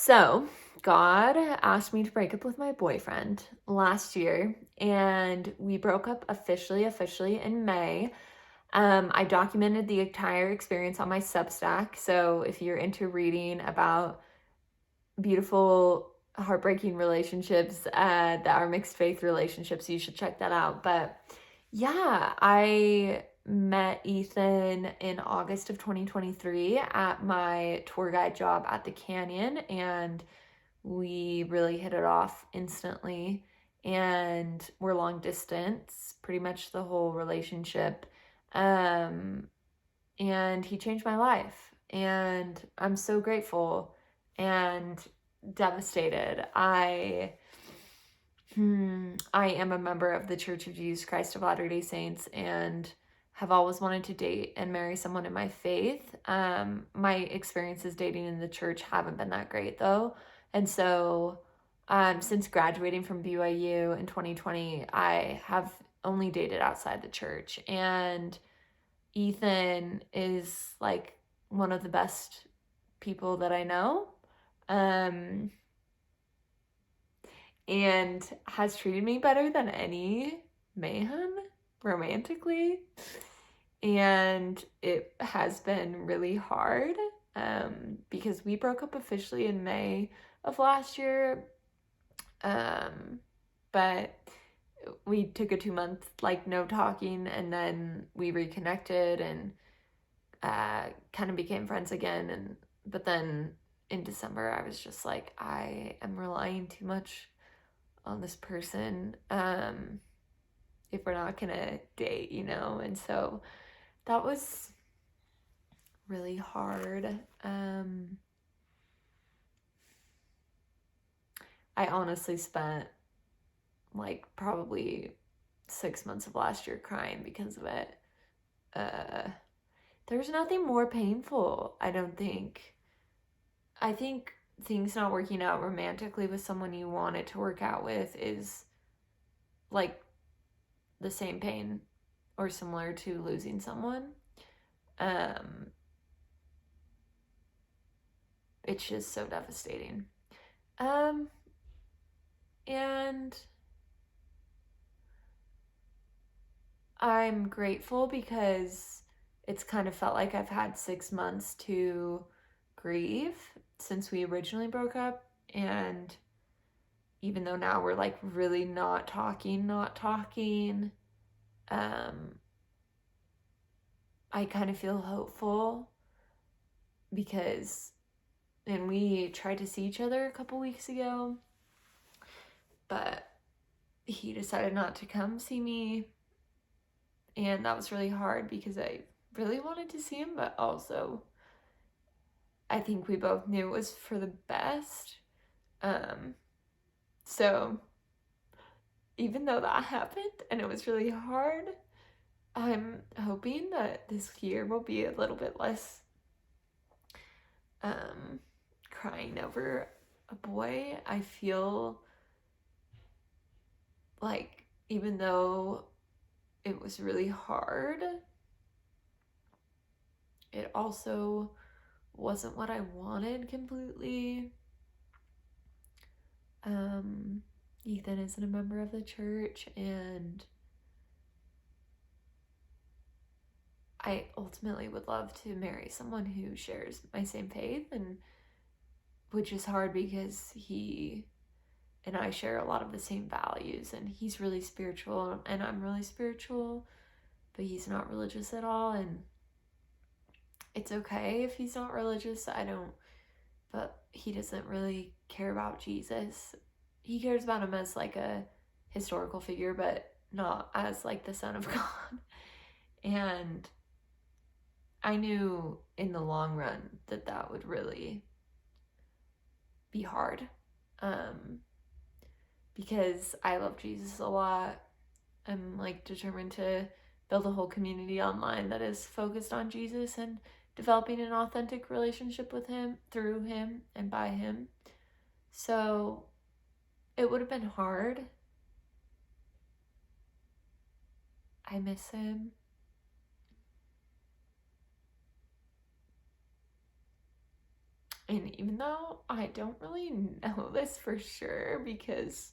So, God asked me to break up with my boyfriend last year, and we broke up officially in May. I documented the entire experience on my Substack. So, if you're into reading about beautiful, heartbreaking relationships that are mixed faith relationships, you should check that out. But yeah, I met Ethan in August of 2023 at my tour guide job at the Canyon, and we really hit it off instantly. And we're long distance pretty much the whole relationship. um and he changed my life, and I'm so grateful and devastated. I am a member of the Church of Jesus Christ of Latter-day Saints and have always wanted to date and marry someone in my faith. My experiences dating in the church haven't been that great though. And so, since graduating from BYU in 2020, I have only dated outside the church. And Ethan is like one of the best people that I know. Um, and has treated me better than any man romantically. And it has been really hard because we broke up officially in May of last year. But we took a 2 month like no talking, and then we reconnected and kind of became friends again. And but then in December I was just like, I am relying too much on this person if we're not gonna date, and so that was really hard. I honestly spent like probably 6 months of last year crying because of it. There's nothing more painful, I don't think. I think things not working out romantically with someone you want it to work out with is like the same pain or similar to losing someone. It's just so devastating. And I'm grateful because it's kind of felt like I've had 6 months to grieve since we originally broke up. And even though now we're like really not talking, I kind of feel hopeful because, and we tried to see each other a couple weeks ago, but he decided not to come see me. And that was really hard because I really wanted to see him, but also I think we both knew it was for the best. So even though that happened and it was really hard, I'm hoping that this year will be a little bit less crying over a boy. I feel like even though it was really hard, it also wasn't what I wanted completely. Ethan isn't a member of the church, and I ultimately would love to marry someone who shares my same faith, and which is hard because he and I share a lot of the same values, and he's really spiritual and I'm really spiritual, but he's not religious at all. And it's okay if he's not religious. But he doesn't really care about Jesus. He cares about him as like a historical figure, but not as like the Son of God. And I knew in the long run that would really be hard, because I love Jesus a lot. I'm like determined to build a whole community online that is focused on Jesus and developing an authentic relationship with him, through him, and by him. So it would have been hard. I miss him. And even though I don't really know this for sure because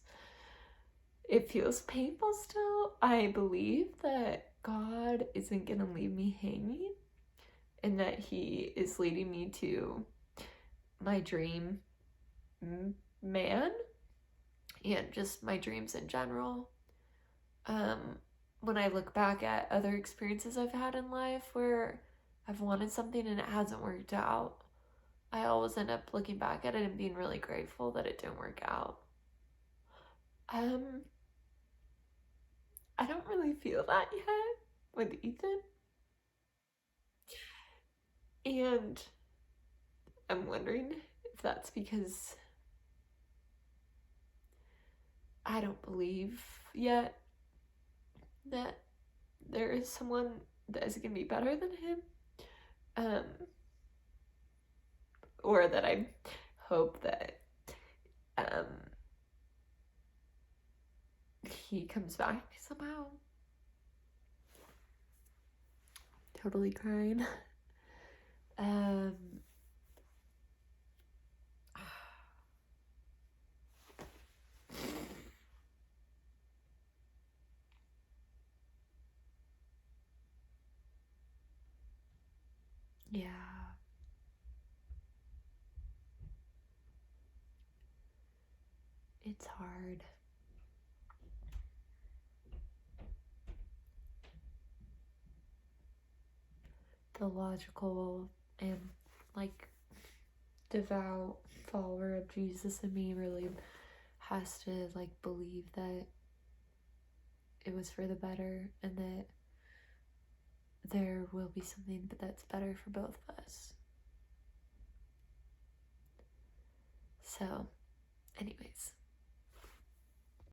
it feels painful still, I believe that God isn't going to leave me hanging and that He is leading me to my dream man and just my dreams in general. When I look back at other experiences I've had in life where I've wanted something and it hasn't worked out, I always end up looking back at it and being really grateful that it didn't work out. I don't really feel that yet with Ethan. And I'm wondering if that's because I don't believe yet that there is someone that is going to be better than him. Um, or that I hope that um, he comes back somehow. Totally crying. Um, yeah. It's hard. The logical and like devout follower of Jesus in me really has to like believe that it was for the better and that there will be something that's better for both of us. So, anyways,